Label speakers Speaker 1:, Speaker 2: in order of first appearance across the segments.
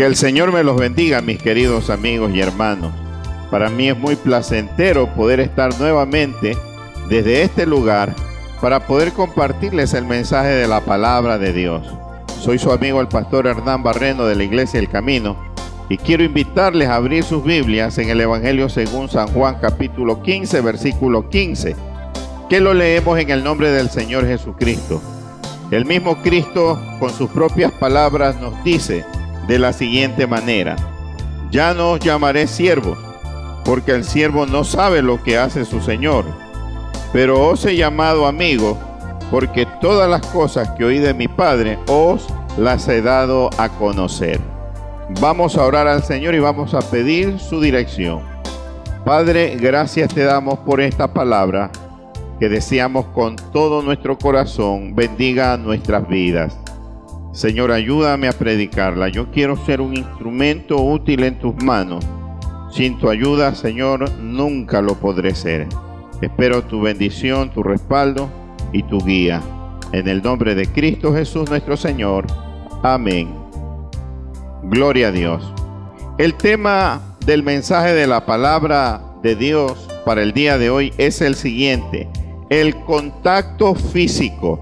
Speaker 1: Que el Señor me los bendiga, mis queridos amigos y hermanos. Para mí es muy placentero poder estar nuevamente desde este lugar para poder compartirles el mensaje de la palabra de Dios. Soy su amigo el pastor Hernán Barreno de la Iglesia El Camino y quiero invitarles a abrir sus Biblias en el Evangelio según San Juan capítulo 15, versículo 15, que lo leemos en el nombre del Señor Jesucristo. El mismo Cristo con sus propias palabras nos dice de la siguiente manera: ya no os llamaré siervos, porque el siervo no sabe lo que hace su Señor, pero os he llamado amigos, porque todas las cosas que oí de mi Padre os las he dado a conocer. Vamos a orar al Señor y vamos a pedir su dirección. Padre, gracias te damos por esta palabra que deseamos con todo nuestro corazón bendiga nuestras vidas. Señor, ayúdame a predicarla. Yo quiero ser un instrumento útil en tus manos. Sin tu ayuda, Señor, nunca lo podré ser. Espero tu bendición, tu respaldo y tu guía. En el nombre de Cristo Jesús nuestro Señor. Amén. Gloria a Dios. El tema del mensaje de la palabra de Dios para el día de hoy es el siguiente: el contacto físico.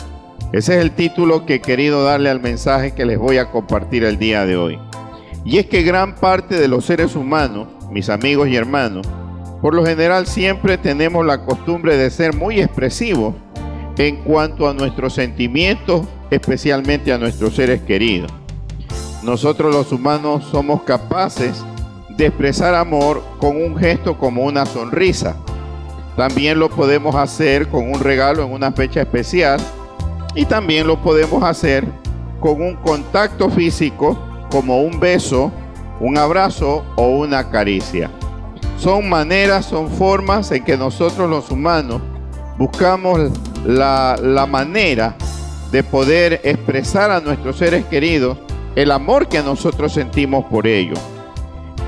Speaker 1: Ese es el título que he querido darle al mensaje que les voy a compartir el día de hoy. Y es que gran parte de los seres humanos, mis amigos y hermanos, por lo general siempre tenemos la costumbre de ser muy expresivos en cuanto a nuestros sentimientos, especialmente a nuestros seres queridos. Nosotros los humanos somos capaces de expresar amor con un gesto como una sonrisa. También lo podemos hacer con un regalo en una fecha especial. Y también lo podemos hacer con un contacto físico como un beso, un abrazo o una caricia. Son maneras, son formas en que nosotros los humanos buscamos la manera de poder expresar a nuestros seres queridos el amor que nosotros sentimos por ellos.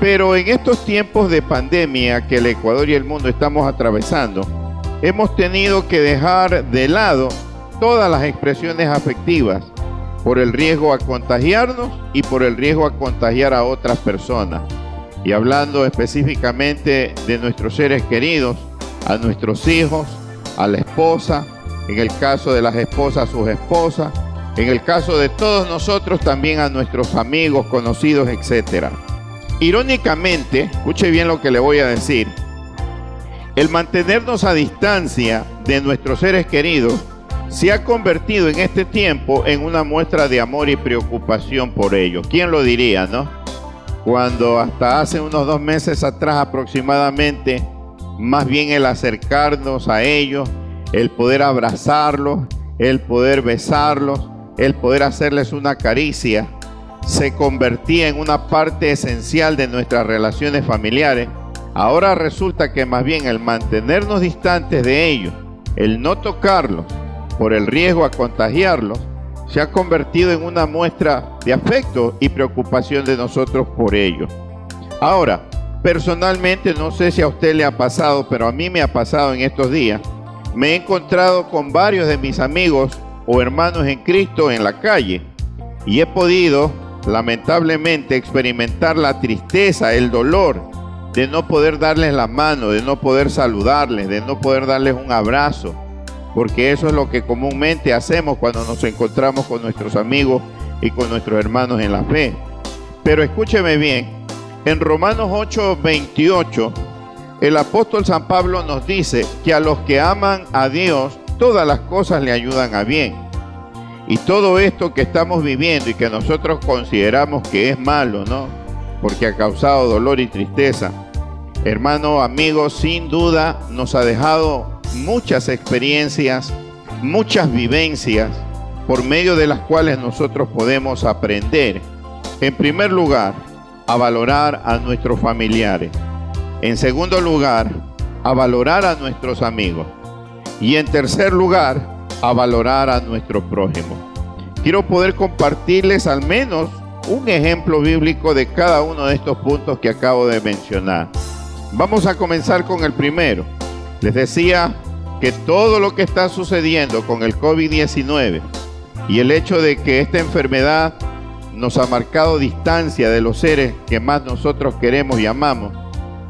Speaker 1: Pero en estos tiempos de pandemia que el Ecuador y el mundo estamos atravesando, hemos tenido que dejar de lado todas las expresiones afectivas por el riesgo a contagiarnos y por el riesgo a contagiar a otras personas. Y hablando específicamente de nuestros seres queridos, a nuestros hijos, a la esposa, en el caso de las esposas, sus esposas, en el caso de todos nosotros también a nuestros amigos, conocidos, etc. Irónicamente, escuche bien lo que le voy a decir, el mantenernos a distancia de nuestros seres queridos se ha convertido en este tiempo en una muestra de amor y preocupación por ellos. ¿Quién lo diría, no? Cuando hasta hace unos 2 meses atrás aproximadamente, más bien el acercarnos a ellos, el poder abrazarlos, el poder besarlos, el poder hacerles una caricia, se convertía en una parte esencial de nuestras relaciones familiares. Ahora resulta que más bien el mantenernos distantes de ellos, el no tocarlos, por el riesgo a contagiarlos, se ha convertido en una muestra de afecto y preocupación de nosotros por ellos. Ahora, personalmente, no sé si a usted le ha pasado, pero a mí me ha pasado en estos días. Me he encontrado con varios de mis amigos o hermanos en Cristo en la calle y he podido, lamentablemente, experimentar la tristeza, el dolor de no poder darles la mano, de no poder saludarles, de no poder darles un abrazo. Porque eso es lo que comúnmente hacemos cuando nos encontramos con nuestros amigos y con nuestros hermanos en la fe. Pero escúcheme bien, en Romanos 8:28, el apóstol San Pablo nos dice que a los que aman a Dios, todas las cosas le ayudan a bien. Y todo esto que estamos viviendo y que nosotros consideramos que es malo, ¿no? Porque ha causado dolor y tristeza. Hermano, amigo, sin duda nos ha dejado muchas experiencias, muchas vivencias, por medio de las cuales nosotros podemos aprender, en primer lugar, a valorar a nuestros familiares. En segundo lugar, a valorar a nuestros amigos. Y en tercer lugar, a valorar a nuestro prójimo. Quiero poder compartirles al menos un ejemplo bíblico de cada uno de estos puntos que acabo de mencionar. Vamos a comenzar con el primero. Les decía que todo lo que está sucediendo con el COVID-19 y el hecho de que esta enfermedad nos ha marcado distancia de los seres que más nosotros queremos y amamos,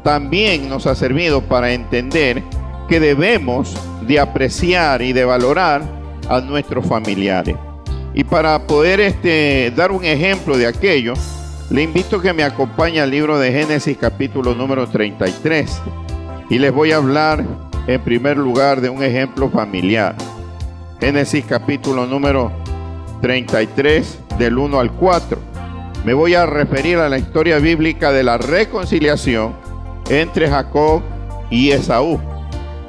Speaker 1: también nos ha servido para entender que debemos de apreciar y de valorar a nuestros familiares. Y para poder dar un ejemplo de aquello, le invito a que me acompañe al libro de Génesis capítulo número 33. Y les voy a hablar en primer lugar de un ejemplo familiar. Génesis capítulo número 33 del 1 al 4. Me voy a referir a la historia bíblica de la reconciliación entre Jacob y Esaú,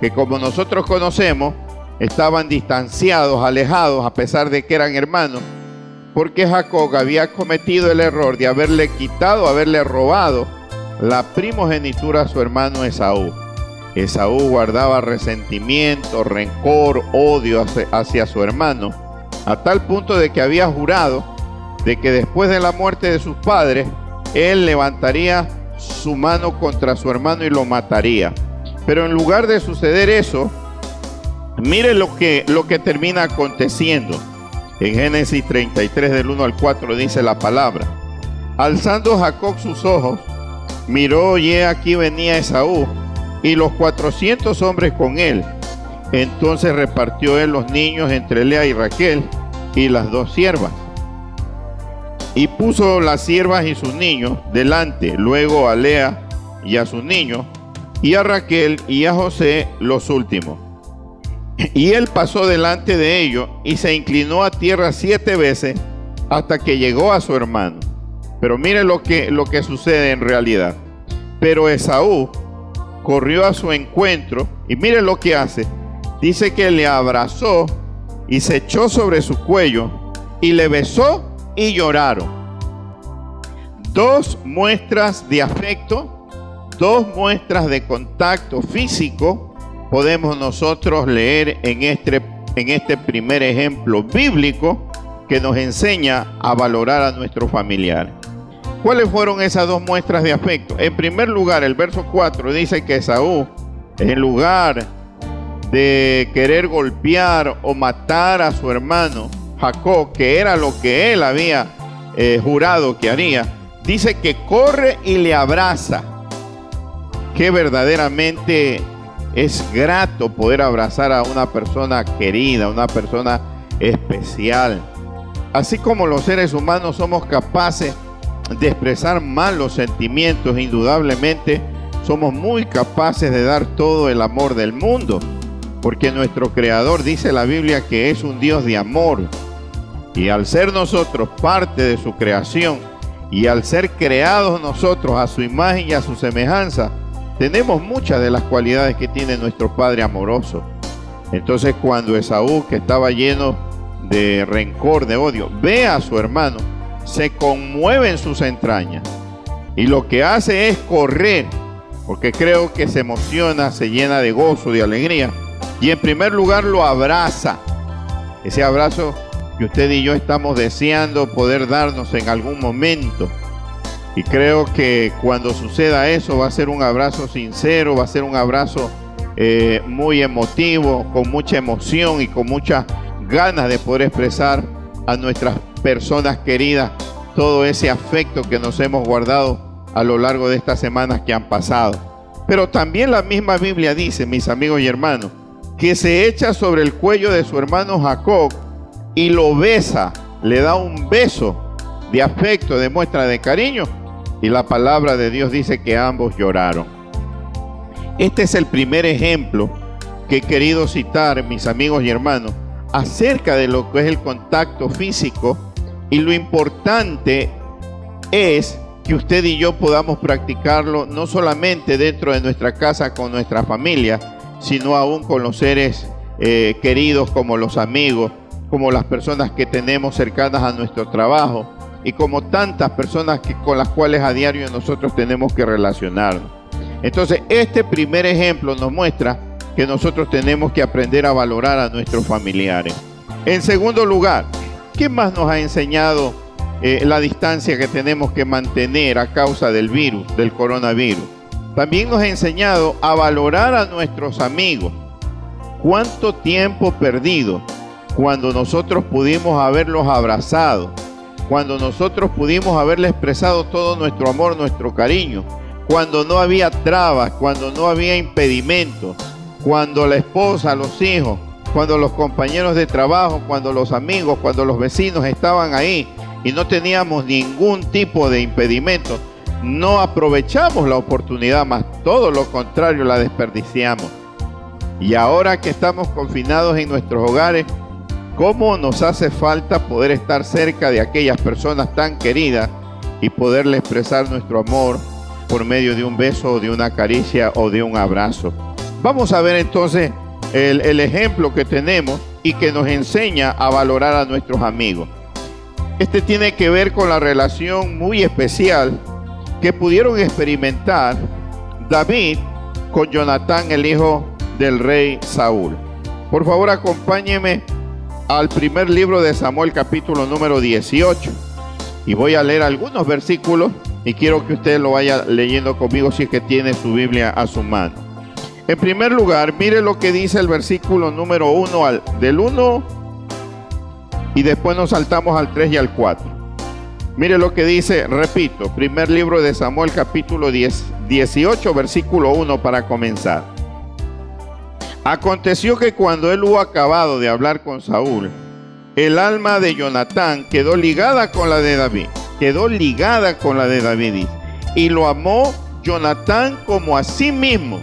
Speaker 1: que como nosotros conocemos, estaban distanciados, alejados, a pesar de que eran hermanos, porque Jacob había cometido el error de haberle robado la primogenitura a su hermano Esaú. Esaú guardaba resentimiento, rencor, odio hacia su hermano, a tal punto de que había jurado de que después de la muerte de sus padres, él levantaría su mano contra su hermano y lo mataría. Pero en lugar de suceder eso, mire lo que termina aconteciendo. En Génesis 33 del 1 al 4 dice la palabra: alzando Jacob sus ojos, miró y he aquí venía Esaú y los 400 hombres con él. Entonces repartió él los niños entre Lea y Raquel y las dos siervas. Y puso las siervas y sus niños delante, luego a Lea y a sus niños, y a Raquel y a José los últimos. Y él pasó delante de ellos y se inclinó a tierra 7 veces hasta que llegó a su hermano. Pero mire lo que sucede en realidad. Pero Esaú corrió a su encuentro y mire lo que hace. Dice que le abrazó y se echó sobre su cuello y le besó y lloraron. 2 muestras de afecto, 2 muestras de contacto físico podemos nosotros leer en este primer ejemplo bíblico que nos enseña a valorar a nuestros familiares. ¿Cuáles fueron esas 2 muestras de afecto? En primer lugar, el verso 4 dice que Esaú, en lugar de querer golpear o matar a su hermano Jacob, que era lo que él había jurado que haría, dice que corre y le abraza. Que verdaderamente es grato poder abrazar a una persona querida, una persona especial. Así como los seres humanos somos capaces de expresar mal los sentimientos, indudablemente somos muy capaces de dar todo el amor del mundo, porque nuestro Creador, dice la Biblia, que es un Dios de amor. Y al ser nosotros parte de su creación y al ser creados nosotros a su imagen y a su semejanza, tenemos muchas de las cualidades que tiene nuestro Padre amoroso. Entonces, cuando Esaú, que estaba lleno de rencor, de odio, ve a su hermano, se conmueve en sus entrañas y lo que hace es correr, porque creo que se emociona, se llena de gozo, de alegría, y en primer lugar lo abraza. Ese abrazo que usted y yo estamos deseando poder darnos en algún momento. Y creo que cuando suceda eso va a ser un abrazo sincero, va a ser un abrazo muy emotivo, con mucha emoción y con muchas ganas de poder expresar a nuestras personas queridas todo ese afecto que nos hemos guardado a lo largo de estas semanas que han pasado. Pero también la misma Biblia dice, mis amigos y hermanos, que se echa sobre el cuello de su hermano Jacob y lo besa, le da un beso de afecto, de muestra de cariño. Y la palabra de Dios dice que ambos lloraron. Este es el primer ejemplo que he querido citar, mis amigos y hermanos, acerca de lo que es el contacto físico, y lo importante es que usted y yo podamos practicarlo no solamente dentro de nuestra casa con nuestra familia, sino aún con los seres queridos, como los amigos, como las personas que tenemos cercanas a nuestro trabajo, y como tantas personas con las cuales a diario nosotros tenemos que relacionarnos. Entonces, este primer ejemplo nos muestra que nosotros tenemos que aprender a valorar a nuestros familiares. En segundo lugar, ¿qué más nos ha enseñado la distancia que tenemos que mantener a causa del virus, del coronavirus? También nos ha enseñado a valorar a nuestros amigos. ¿Cuánto tiempo perdido cuando nosotros pudimos haberlos abrazado? cuando nosotros pudimos haberle expresado todo nuestro amor, nuestro cariño, cuando no había trabas, cuando no había impedimentos, cuando la esposa, los hijos, cuando los compañeros de trabajo, cuando los amigos, cuando los vecinos estaban ahí y no teníamos ningún tipo de impedimento, no aprovechamos la oportunidad, más todo lo contrario, la desperdiciamos. Y ahora que estamos confinados en nuestros hogares, ¿cómo nos hace falta poder estar cerca de aquellas personas tan queridas y poderle expresar nuestro amor por medio de un beso, de una caricia o de un abrazo? Vamos a ver entonces el ejemplo que tenemos y que nos enseña a valorar a nuestros amigos. Este tiene que ver con la relación muy especial que pudieron experimentar David con Jonatán, el hijo del rey Saúl. Por favor, acompáñeme al primer libro de Samuel, capítulo número 18. Y voy a leer algunos versículos y quiero que usted lo vaya leyendo conmigo si es que tiene su Biblia a su mano. En primer lugar, mire lo que dice el versículo número 1 del 1 y después nos saltamos al 3 y al 4. Mire lo que dice, repito, primer libro de Samuel, capítulo 18, versículo 1 para comenzar. Aconteció que cuando él hubo acabado de hablar con Saúl, el alma de Jonatán quedó ligada con la de David. Quedó ligada con la de David. Y lo amó Jonatán como a sí mismo.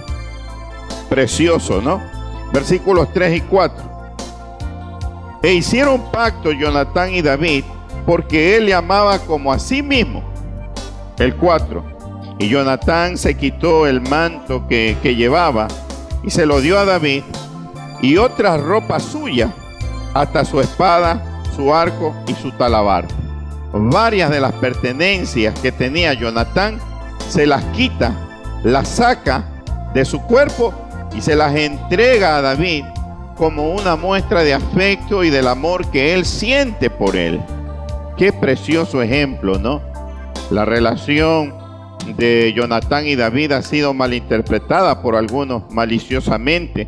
Speaker 1: Precioso, ¿no? Versículos 3 y 4. E hicieron pacto Jonatán y David, porque él le amaba como a sí mismo. El 4. Y Jonatán se quitó el manto que llevaba y se lo dio a David y otras ropas suyas, hasta su espada, su arco y su talabarte. Varias de las pertenencias que tenía Jonatán se las quita, las saca de su cuerpo y se las entrega a David como una muestra de afecto y del amor que él siente por él. Qué precioso ejemplo, ¿no? La relación de Jonatán y David ha sido malinterpretada por algunos maliciosamente,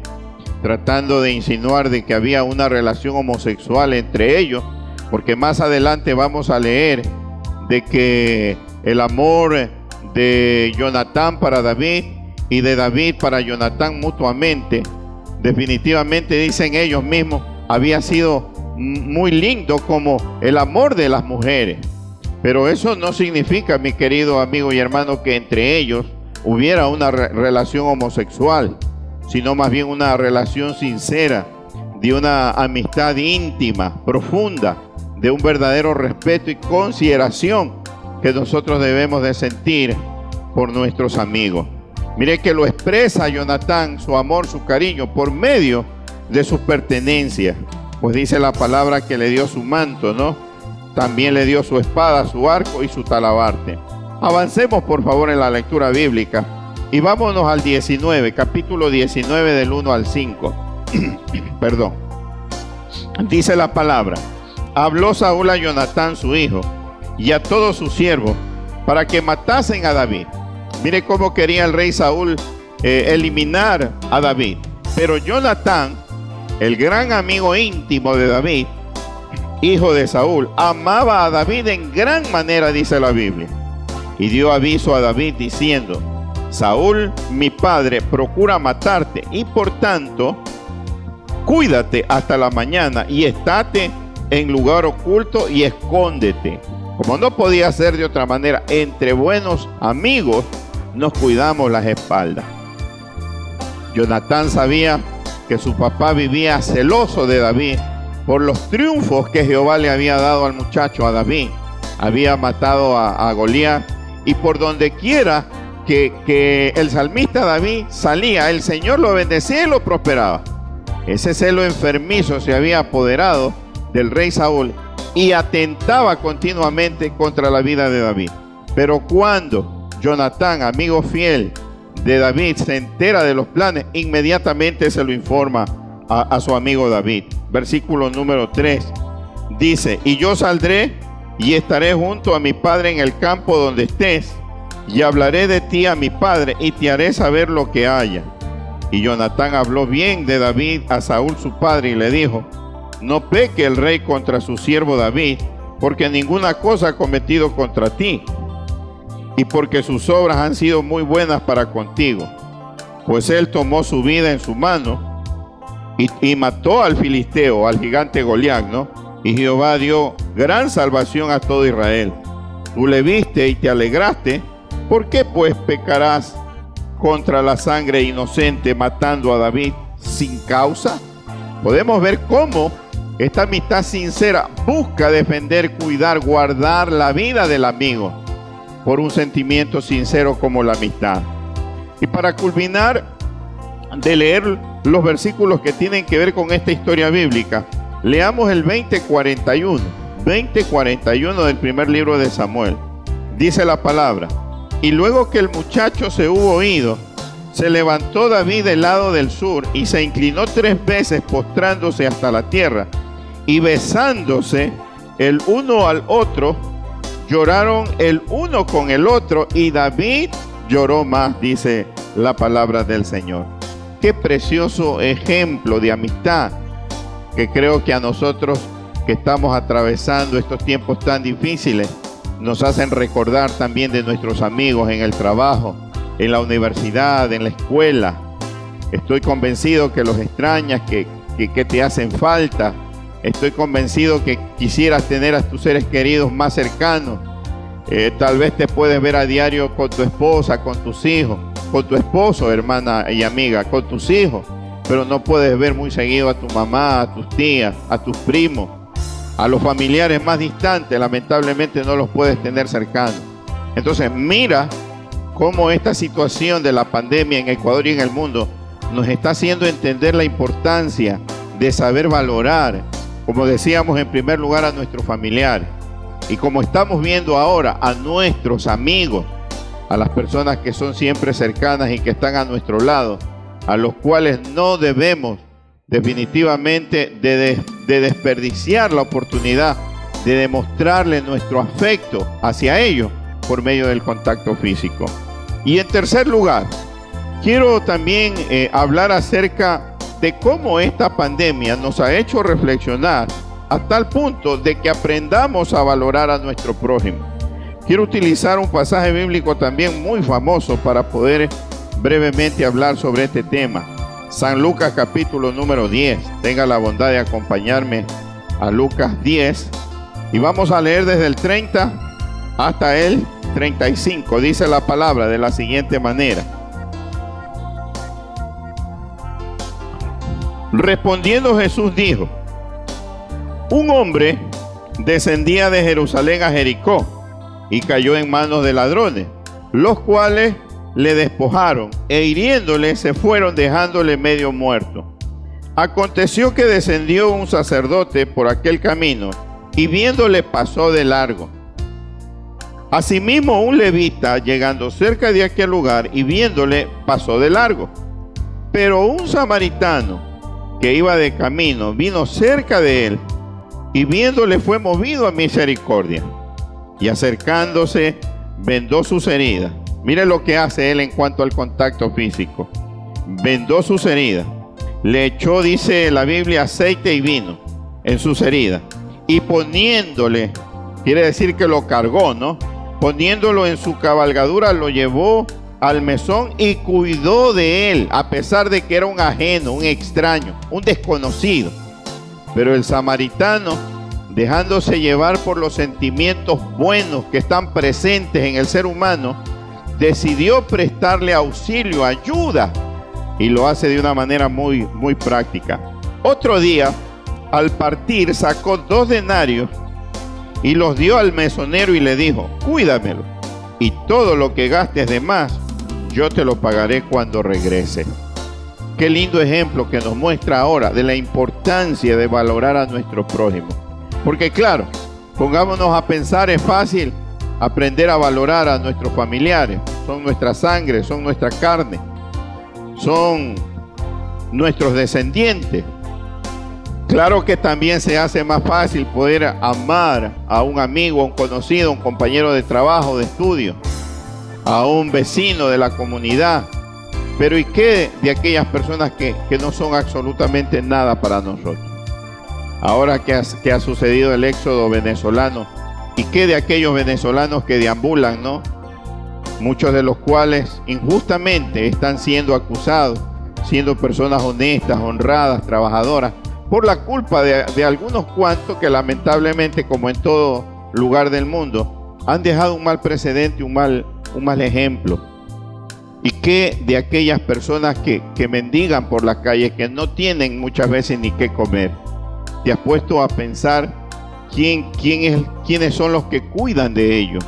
Speaker 1: tratando de insinuar de que había una relación homosexual entre ellos, porque más adelante vamos a leer de que el amor de Jonatán para David y de David para Jonatán mutuamente, definitivamente dicen ellos mismos, había sido muy lindo como el amor de las mujeres. Pero eso no significa, mi querido amigo y hermano, que entre ellos hubiera una relación homosexual, sino más bien una relación sincera, de una amistad íntima, profunda, de un verdadero respeto y consideración que nosotros debemos de sentir por nuestros amigos. Mire que lo expresa Jonatán, su amor, su cariño, por medio de sus pertenencias. Pues dice la palabra que le dio su manto, ¿no? También le dio su espada, su arco y su talabarte. Avancemos por favor en la lectura bíblica y vámonos al 19, capítulo 19 del 1 al 5. Perdón. Dice la palabra: habló Saúl a Jonatán su hijo y a todos sus siervos para que matasen a David. Mire cómo quería el rey Saúl eliminar a David. Pero Jonatán, el gran amigo íntimo de David, hijo de Saúl, amaba a David en gran manera, dice la Biblia. Y dio aviso a David diciendo: Saúl, mi padre, procura matarte, y por tanto, cuídate hasta la mañana y estate en lugar oculto y escóndete. Como no podía ser de otra manera, entre buenos amigos nos cuidamos las espaldas. Jonatán sabía que su papá vivía celoso de David por los triunfos que Jehová le había dado al muchacho, a David. Había matado a Goliat, y por donde quiera que el salmista David salía, el Señor lo bendecía y lo prosperaba. Ese celo enfermizo se había apoderado del rey Saúl y atentaba continuamente contra la vida de David. Pero cuando Jonatán, amigo fiel de David, se entera de los planes, inmediatamente se lo informa a su amigo David. Versículo número 3 dice: y yo saldré y estaré junto a mi padre en el campo donde estés, y hablaré de ti a mi padre y te haré saber lo que haya. Y Jonatán habló bien de David a Saúl su padre y le dijo: no peque el rey contra su siervo David, porque ninguna cosa ha cometido contra ti, y porque sus obras han sido muy buenas para contigo. Pues él tomó su vida en su mano y mató al filisteo, al gigante Goliat, ¿no? Y Jehová dio gran salvación a todo Israel. Tú le viste y te alegraste. ¿Por qué pues pecarás contra la sangre inocente matando a David sin causa? Podemos ver cómo esta amistad sincera busca defender, cuidar, guardar la vida del amigo por un sentimiento sincero como la amistad. Y para culminar de leer los versículos que tienen que ver con esta historia bíblica, leamos el 20:41 del primer libro de Samuel. Dice la palabra: y luego que el muchacho se hubo ido, se levantó David del lado del sur y se inclinó 3 veces postrándose hasta la tierra, y besándose el uno al otro, lloraron el uno con el otro, y David lloró más, dice la palabra del Señor. Qué precioso ejemplo de amistad, que creo que a nosotros que estamos atravesando estos tiempos tan difíciles nos hacen recordar también de nuestros amigos en el trabajo, en la universidad, en la escuela. Estoy convencido que los extrañas, que te hacen falta. Estoy convencido que quisieras tener a tus seres queridos más cercanos. Tal vez te puedes ver a diario con tu esposa, con tus hijos, con tu esposo, hermana y amiga, con tus hijos, pero no puedes ver muy seguido a tu mamá, a tus tías, a tus primos, a los familiares más distantes. Lamentablemente no los puedes tener cercanos. Entonces mira cómo esta situación de la pandemia en Ecuador y en el mundo nos está haciendo entender la importancia de saber valorar, como decíamos, en primer lugar a nuestros familiares, y como estamos viendo ahora, a nuestros amigos, a las personas que son siempre cercanas y que están a nuestro lado, a los cuales no debemos definitivamente de desperdiciar la oportunidad de demostrarle nuestro afecto hacia ellos por medio del contacto físico. Y en tercer lugar, quiero también hablar acerca de cómo esta pandemia nos ha hecho reflexionar a tal punto de que aprendamos a valorar a nuestro prójimo. Quiero utilizar un pasaje bíblico también muy famoso para poder brevemente hablar sobre este tema. San Lucas capítulo número 10. Tenga la bondad de acompañarme a Lucas 10 y vamos a leer desde el 30 hasta el 35. Dice la palabra de la siguiente manera: respondiendo Jesús dijo: un hombre descendía de Jerusalén a Jericó y cayó en manos de ladrones, los cuales le despojaron e hiriéndole se fueron dejándole medio muerto. Aconteció que descendió un sacerdote por aquel camino y viéndole pasó de largo. Asimismo un levita, llegando cerca de aquel lugar y viéndole, pasó de largo. Pero un samaritano que iba de camino vino cerca de él y viéndole fue movido a misericordia, y acercándose vendó sus heridas. Mire lo que hace él en cuanto al contacto físico. Vendó sus heridas, le echó, dice la Biblia, aceite y vino en sus heridas, y poniéndole, quiere decir que lo cargó, ¿no? Poniéndolo en su cabalgadura, lo llevó al mesón y cuidó de él, a pesar de que era un ajeno, un extraño, un desconocido. Pero el samaritano, dejándose llevar por los sentimientos buenos que están presentes en el ser humano, decidió prestarle auxilio, ayuda, y lo hace de una manera muy práctica. Otro día, al partir, sacó 2 denarios y los dio al mesonero y le dijo: cuídamelo, y todo lo que gastes de más, yo te lo pagaré cuando regrese. Qué lindo ejemplo que nos muestra ahora de la importancia de valorar a nuestro prójimo. Porque claro, pongámonos a pensar, es fácil aprender a valorar a nuestros familiares. Son nuestra sangre, son nuestra carne, son nuestros descendientes. Claro que también se hace más fácil poder amar a un amigo, a un conocido, a un compañero de trabajo, de estudio, a un vecino de la comunidad. Pero ¿y qué de aquellas personas que no son absolutamente nada para nosotros? ahora que ha sucedido el éxodo venezolano, y qué de aquellos venezolanos que deambulan, ¿no? Muchos de los cuales injustamente están siendo acusados, siendo personas honestas, honradas, trabajadoras, por la culpa de algunos cuantos que lamentablemente, como en todo lugar del mundo, han dejado un mal precedente, un mal ejemplo. ¿Y qué de aquellas personas que mendigan por las calles, que no tienen muchas veces ni qué comer? ¿Te has puesto a pensar quiénes son los que cuidan de ellos?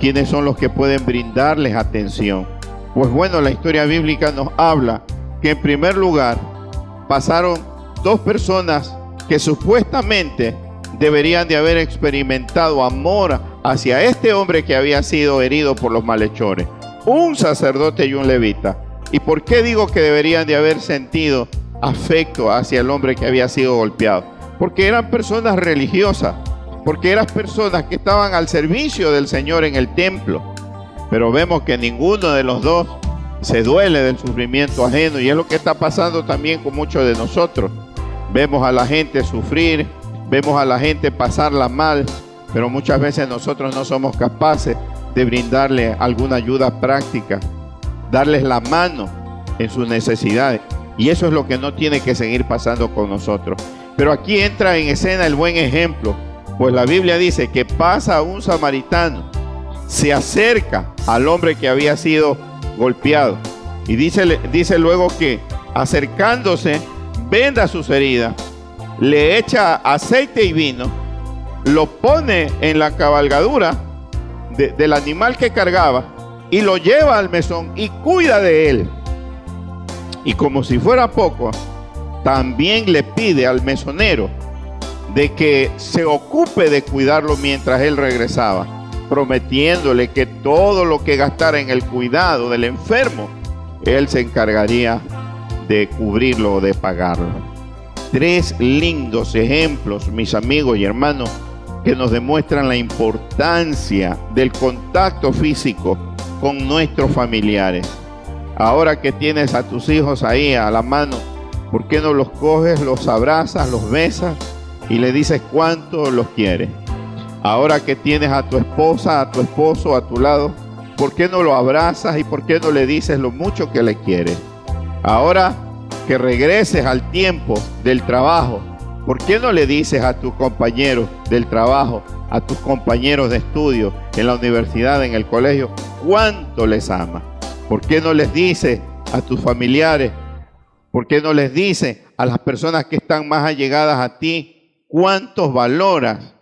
Speaker 1: ¿Quiénes son los que pueden brindarles atención? Pues bueno, la historia bíblica nos habla que en primer lugar pasaron dos personas que supuestamente deberían de haber experimentado amor hacia este hombre que había sido herido por los malhechores, un sacerdote y un levita. ¿Y por qué digo que deberían de haber sentido afecto hacia el hombre que había sido golpeado? Porque eran personas religiosas, porque eran personas que estaban al servicio del Señor en el templo. Pero vemos que ninguno de los dos se duele del sufrimiento ajeno, y es lo que está pasando también con muchos de nosotros. Vemos a la gente sufrir, vemos a la gente pasarla mal, pero muchas veces nosotros no somos capaces de brindarle alguna ayuda práctica, darles la mano en sus necesidades. Y eso es lo que no tiene que seguir pasando con nosotros. Pero aquí entra en escena el buen ejemplo, pues la Biblia dice que pasa un samaritano, se acerca al hombre que había sido golpeado, y dice luego que acercándose venda sus heridas, le echa aceite y vino, lo pone en la cabalgadura del animal que cargaba y lo lleva al mesón y cuida de él. Y como si fuera poco, también le pide al mesonero de que se ocupe de cuidarlo mientras él regresaba, prometiéndole que todo lo que gastara en el cuidado del enfermo, él se encargaría de cubrirlo o de pagarlo. Tres lindos ejemplos, mis amigos y hermanos, que nos demuestran la importancia del contacto físico con nuestros familiares. Ahora que tienes a tus hijos ahí a la mano, ¿por qué no los coges, los abrazas, los besas y le dices cuánto los quieres? Ahora que tienes a tu esposa, a tu esposo a tu lado, ¿por qué no lo abrazas y por qué no le dices lo mucho que le quieres? Ahora que regreses al tiempo del trabajo, ¿por qué no le dices a tus compañeros del trabajo, a tus compañeros de estudio en la universidad, en el colegio, cuánto les amas? ¿Por qué no les dices a tus familiares? ¿Por qué no les dices a las personas que están más allegadas a ti cuántos valoras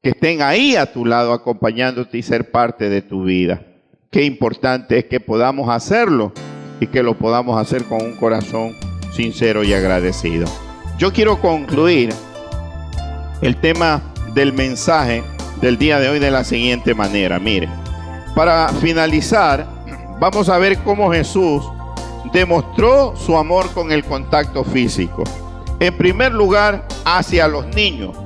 Speaker 1: que estén ahí a tu lado acompañándote y ser parte de tu vida? Qué importante es que podamos hacerlo y que lo podamos hacer con un corazón sincero y agradecido. Yo quiero concluir el tema del mensaje del día de hoy de la siguiente manera. Mire, para finalizar, vamos a ver cómo Jesús demostró su amor con el contacto físico. En primer lugar, hacia los niños.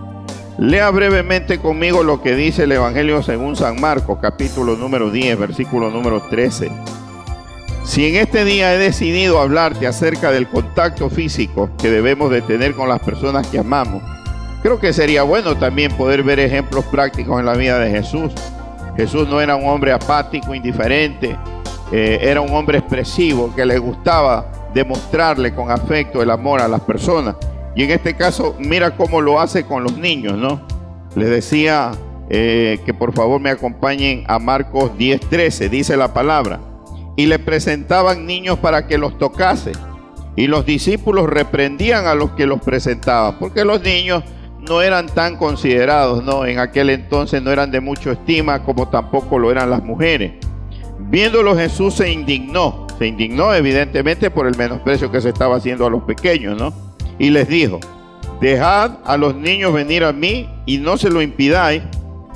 Speaker 1: Lea brevemente conmigo lo que dice el Evangelio según San Marcos, capítulo número 10, versículo número 13. Si en este día he decidido hablarte acerca del contacto físico que debemos de tener con las personas que amamos, creo que sería bueno también poder ver ejemplos prácticos en la vida de Jesús. Jesús no era un hombre apático, indiferente, era un hombre expresivo que le gustaba demostrarle con afecto el amor a las personas. Y en este caso, mira cómo lo hace con los niños, ¿no? Les decía que por favor me acompañen a Marcos 10:13, dice la palabra. Y le presentaban niños para que los tocase. Y los discípulos reprendían a los que los presentaban, porque los niños no eran tan considerados, ¿no? En aquel entonces no eran de mucha estima, como tampoco lo eran las mujeres. Viéndolo, Jesús se indignó evidentemente por el menosprecio que se estaba haciendo a los pequeños, ¿no? Y les dijo: dejad a los niños venir a mí y no se lo impidáis,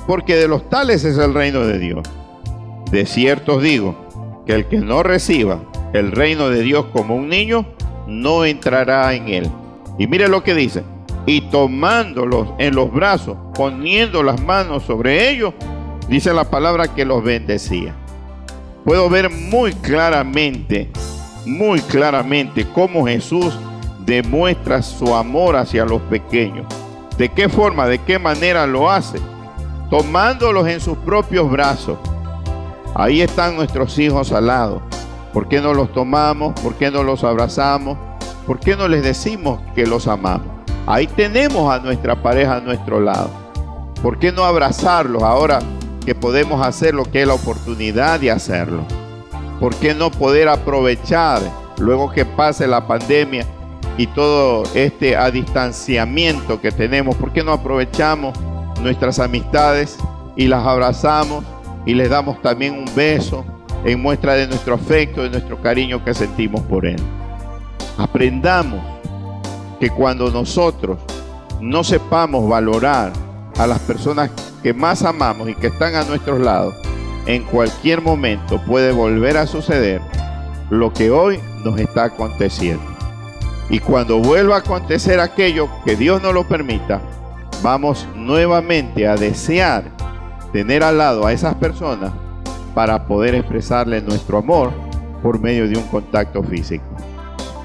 Speaker 1: porque de los tales es el reino de Dios. De cierto os digo que el que no reciba el reino de Dios como un niño, no entrará en él. Y mire lo que dice: y tomándolos en los brazos, poniendo las manos sobre ellos, dice la palabra que los bendecía. Puedo ver muy claramente cómo Jesús demuestra su amor hacia los pequeños. ¿De qué forma, de qué manera lo hace? Tomándolos en sus propios brazos. Ahí están nuestros hijos al lado. ¿Por qué no los tomamos? ¿Por qué no los abrazamos? ¿Por qué no les decimos que los amamos? Ahí tenemos a nuestra pareja a nuestro lado. ¿Por qué no abrazarlos ahora que podemos hacer lo que es la oportunidad de hacerlo? ¿Por qué no poder aprovechar luego que pase la pandemia y todo este distanciamiento que tenemos? ¿Por qué no aprovechamos nuestras amistades y las abrazamos y les damos también un beso en muestra de nuestro afecto, de nuestro cariño que sentimos por él? Aprendamos que cuando nosotros no sepamos valorar a las personas que más amamos y que están a nuestros lados, en cualquier momento puede volver a suceder lo que hoy nos está aconteciendo. Y cuando vuelva a acontecer aquello, que Dios no lo permita, vamos nuevamente a desear tener al lado a esas personas para poder expresarles nuestro amor por medio de un contacto físico.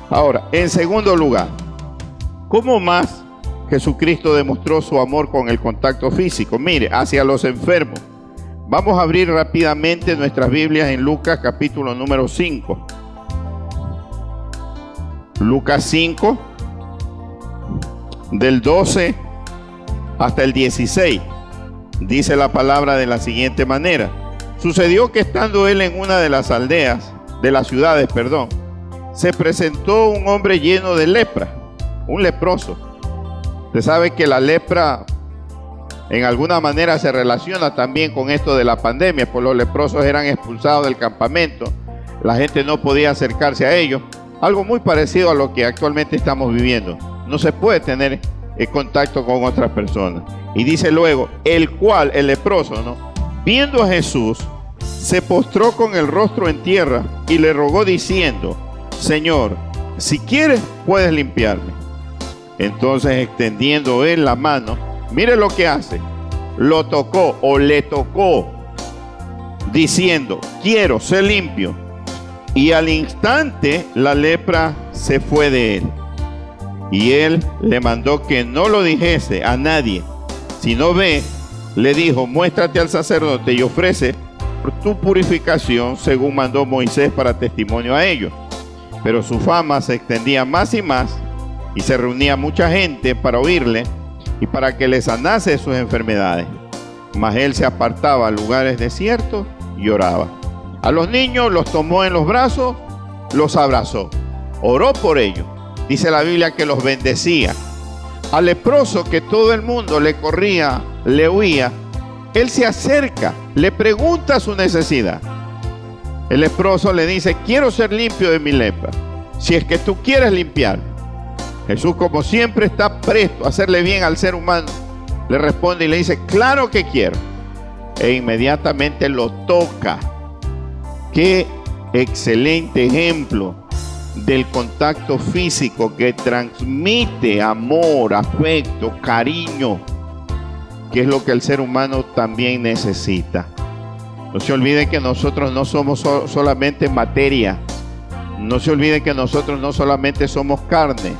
Speaker 1: Ahora, en segundo lugar, ¿cómo más Jesucristo demostró su amor con el contacto físico? Mire, hacia los enfermos. Vamos a abrir rápidamente nuestras Biblias en Lucas capítulo número 5. Lucas 5, del 12 hasta el 16. Dice la palabra de la siguiente manera. Sucedió que estando él en una de las aldeas, de las ciudades, se presentó un hombre lleno de lepra, un leproso. Usted sabe que la lepra en alguna manera se relaciona también con esto de la pandemia, pues los leprosos eran expulsados del campamento, la gente no podía acercarse a ellos, algo muy parecido a lo que actualmente estamos viviendo. No se puede tener contacto con otras personas. Y dice luego, el cual, el leproso, viendo a Jesús, se postró con el rostro en tierra y le rogó diciendo, Señor, si quieres puedes limpiarme. Entonces, extendiendo él la mano, mire lo que hace, lo tocó o le tocó, diciendo, quiero ser limpio. Y al instante la lepra se fue de él. Y él le mandó que no lo dijese a nadie, sino ve, le dijo, muéstrate al sacerdote y ofrece por tu purificación según mandó Moisés para testimonio a ellos. Pero su fama se extendía más y más, y se reunía mucha gente para oírle y para que le sanase de sus enfermedades. Mas él se apartaba a lugares desiertos y oraba. A los niños los tomó en los brazos, los abrazó, oró por ellos. Dice la Biblia que los bendecía. Al leproso, que todo el mundo le corría, le huía, él se acerca, le pregunta su necesidad. El leproso le dice, quiero ser limpio de mi lepra, si es que tú quieres limpiar. Jesús, como siempre, está presto a hacerle bien al ser humano. Le responde y le dice, claro que quiero. E inmediatamente lo toca. Qué excelente ejemplo del contacto físico que transmite amor, afecto, cariño, que es lo que el ser humano también necesita. No se olvide que nosotros no somos solamente materia. No se olvide que nosotros no solamente somos carne.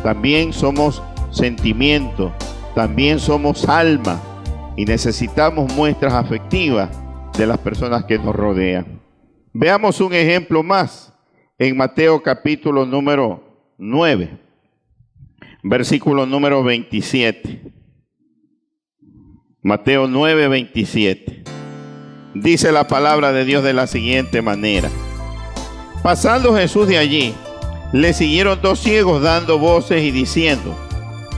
Speaker 1: También somos sentimiento, también somos alma y necesitamos muestras afectivas de las personas que nos rodean. Veamos un ejemplo más en Mateo capítulo número 9, versículo número 27. Mateo 9, 27. Dice la palabra de Dios de la siguiente manera. Pasando Jesús de allí, le siguieron dos ciegos dando voces y diciendo,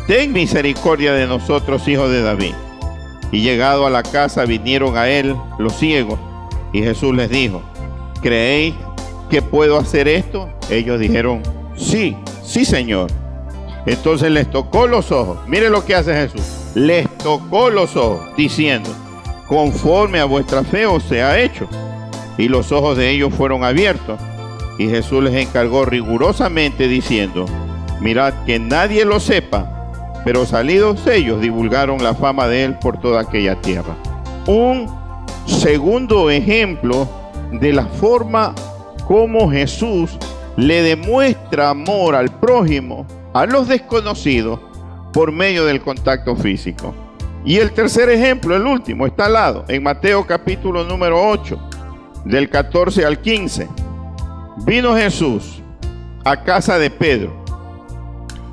Speaker 1: ten misericordia de nosotros, hijos de David. Y llegado a la casa vinieron a él los ciegos, y Jesús les dijo, ¿creéis que puedo hacer esto? Ellos dijeron, sí, sí, Señor. Entonces les tocó los ojos. Mire lo que hace Jesús. Les tocó los ojos, diciendo, conforme a vuestra fe os sea hecho. Y los ojos de ellos fueron abiertos. Y Jesús les encargó rigurosamente diciendo, mirad que nadie lo sepa. Pero salidos ellos divulgaron la fama de él por toda aquella tierra. Un segundo ejemplo de la forma como Jesús le demuestra amor al prójimo, a los desconocidos, por medio del contacto físico. Y el tercer ejemplo, el último, está al lado, en Mateo capítulo número 8, del 14 al 15. Vino Jesús a casa de Pedro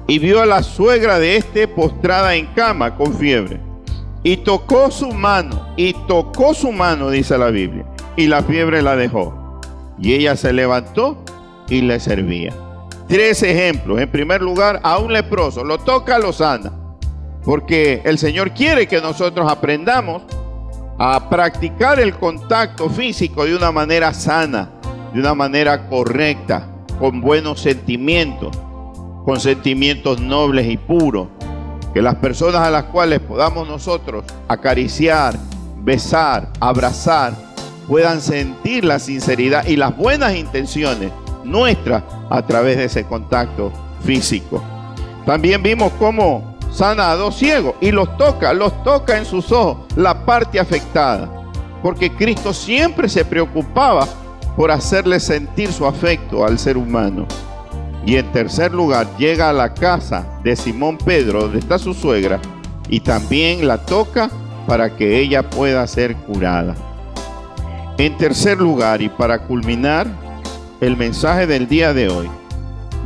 Speaker 1: y vio a la suegra de éste postrada en cama con fiebre. Y tocó su mano, dice la Biblia, y la fiebre la dejó. Y ella se levantó y le servía. 3 ejemplos. En primer lugar, a un leproso, lo toca, lo sana. Porque el Señor quiere que nosotros aprendamos a practicar el contacto físico de una manera sana, de una manera correcta, con buenos sentimientos, con sentimientos nobles y puros. Que las personas a las cuales podamos nosotros acariciar, besar, abrazar, puedan sentir la sinceridad y las buenas intenciones nuestras a través de ese contacto físico. También vimos cómo sana a 2 ciegos y los toca en sus ojos, la parte afectada, porque Cristo siempre se preocupaba por hacerle sentir su afecto al ser humano. Y en tercer lugar, llega a la casa de Simón Pedro, donde está su suegra, y también la toca para que ella pueda ser curada. En tercer lugar, y para culminar el mensaje del día de hoy,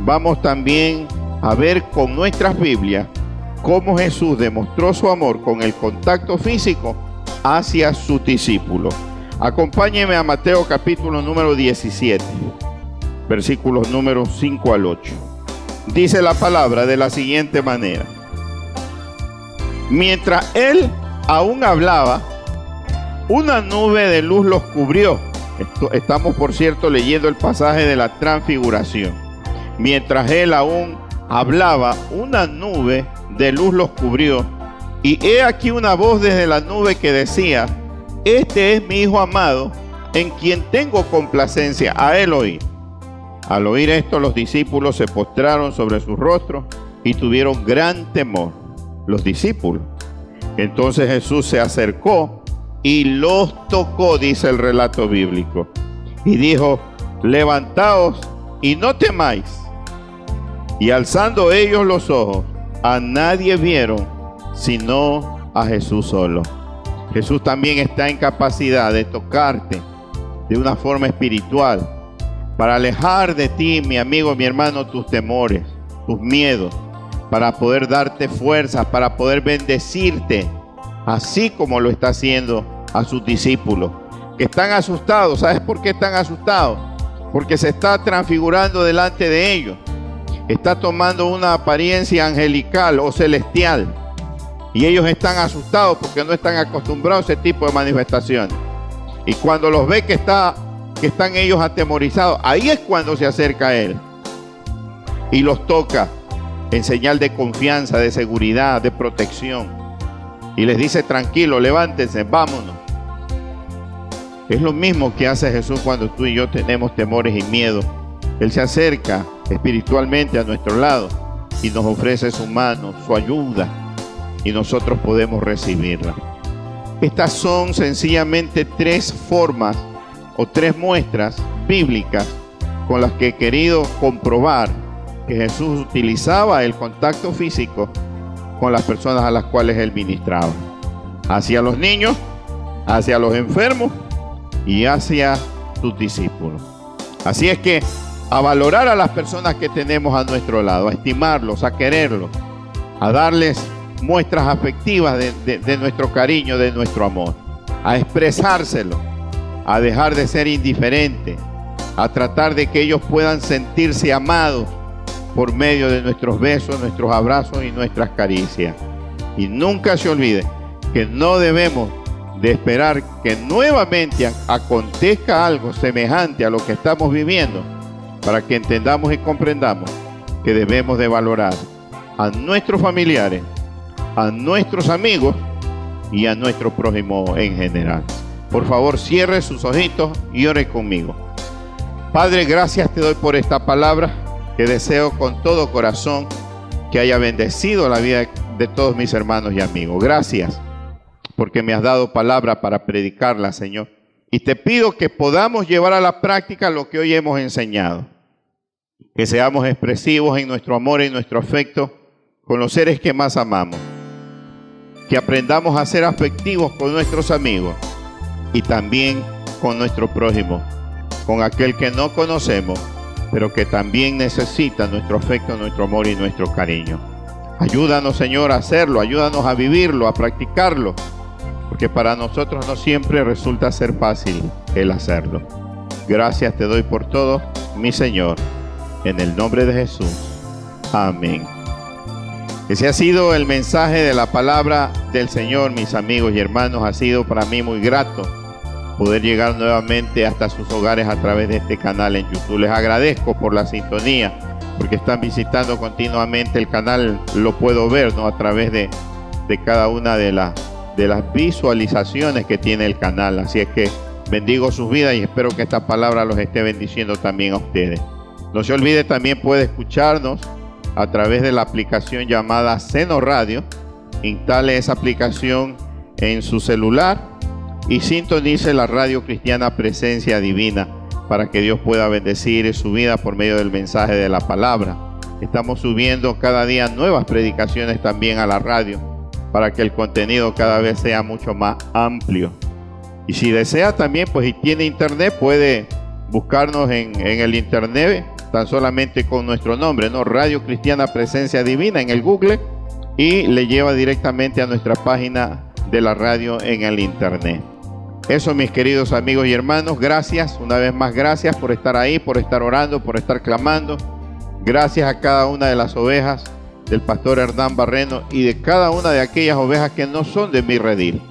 Speaker 1: vamos también a ver con nuestras Biblias cómo Jesús demostró su amor con el contacto físico hacia sus discípulos. Acompáñenme a Mateo capítulo número 17, versículos números 5 al 8. Dice la palabra de la siguiente manera: mientras él aún hablaba, una nube de luz los cubrió. Estamos, por cierto, leyendo el pasaje de la transfiguración. Mientras él aún hablaba, una nube de luz los cubrió, y he aquí una voz desde la nube que decía: este es mi Hijo amado, en quien tengo complacencia, a él oír. Al oír esto, los discípulos se postraron sobre sus rostros y tuvieron gran temor. Los discípulos. Entonces Jesús se acercó y los tocó, dice el relato bíblico, y dijo: levantaos y no temáis. Y alzando ellos los ojos, a nadie vieron sino a Jesús solo. Jesús también está en capacidad de tocarte de una forma espiritual para alejar de ti, mi amigo, mi hermano, tus temores, tus miedos, para poder darte fuerzas, para poder bendecirte, así como lo está haciendo a sus discípulos, que están asustados. ¿Sabes por qué están asustados? Porque se está transfigurando delante de ellos. Está tomando una apariencia angelical o celestial. Y ellos están asustados porque no están acostumbrados a ese tipo de manifestaciones. Y cuando los ve que están ellos atemorizados, ahí es cuando se acerca a él y los toca en señal de confianza, de seguridad, de protección, y les dice: tranquilo, levántense, vámonos. Es lo mismo que hace Jesús cuando tú y yo tenemos temores y miedos. Él se acerca espiritualmente a nuestro lado y nos ofrece su mano, su ayuda, y nosotros podemos recibirla. Estas son sencillamente 3 formas o 3 muestras bíblicas con las que he querido comprobar que Jesús utilizaba el contacto físico con las personas a las cuales él ministraba, hacia los niños, hacia los enfermos y hacia sus discípulos. Así es que a valorar a las personas que tenemos a nuestro lado, a estimarlos, a quererlos, a darles muestras afectivas de nuestro cariño, de nuestro amor, a expresárselo, a dejar de ser indiferente, a tratar de que ellos puedan sentirse amados por medio de nuestros besos, nuestros abrazos y nuestras caricias. Y nunca se olvide que no debemos de esperar que nuevamente acontezca algo semejante a lo que estamos viviendo para que entendamos y comprendamos que debemos de valorar a nuestros familiares, a nuestros amigos y a nuestro prójimo en general. Por favor, cierre sus ojitos y ore conmigo. Padre, gracias te doy por esta palabra que deseo con todo corazón que haya bendecido la vida de todos mis hermanos y amigos. Gracias porque me has dado palabra para predicarla, Señor. Y te pido que podamos llevar a la práctica lo que hoy hemos enseñado. Que seamos expresivos en nuestro amor y nuestro afecto con los seres que más amamos. Que aprendamos a ser afectivos con nuestros amigos y también con nuestro prójimo, con aquel que no conocemos, pero que también necesita nuestro afecto, nuestro amor y nuestro cariño. Ayúdanos, Señor, a hacerlo, ayúdanos a vivirlo, a practicarlo, porque para nosotros no siempre resulta ser fácil el hacerlo. Gracias te doy por todo, mi Señor, en el nombre de Jesús. Amén. Ese ha sido el mensaje de la palabra del Señor, mis amigos y hermanos. Ha sido para mí muy grato poder llegar nuevamente hasta sus hogares a través de este canal en YouTube. Les agradezco por la sintonía, porque están visitando continuamente el canal. Lo puedo ver, ¿no?, a través de cada una de las visualizaciones que tiene el canal. Así es que bendigo sus vidas y espero que esta palabra los esté bendiciendo también a ustedes. No se olvide, también puede escucharnos a través de la aplicación llamada Seno Radio. Instale esa aplicación en su celular y sintonice la radio cristiana Presencia Divina para que Dios pueda bendecir su vida por medio del mensaje de la palabra. Estamos subiendo cada día nuevas predicaciones también a la radio para que el contenido cada vez sea mucho más amplio. Y si desea también, pues, y tiene internet, puede buscarnos en el internet tan solamente con nuestro nombre, ¿no? Radio Cristiana Presencia Divina en el Google, y le lleva directamente a nuestra página de la radio en el internet. Eso, mis queridos amigos y hermanos, gracias, una vez más gracias por estar ahí, por estar orando, por estar clamando. Gracias a cada una de las ovejas del pastor Hernán Barreno y de cada una de aquellas ovejas que no son de mi redil,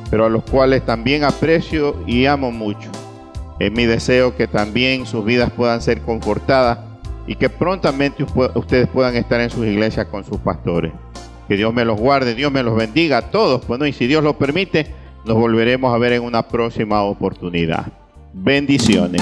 Speaker 1: pero a los cuales también aprecio y amo mucho. Es mi deseo que también sus vidas puedan ser confortadas y que prontamente ustedes puedan estar en sus iglesias con sus pastores. Que Dios me los guarde, Dios me los bendiga a todos. Bueno, y si Dios lo permite, nos volveremos a ver en una próxima oportunidad. Bendiciones.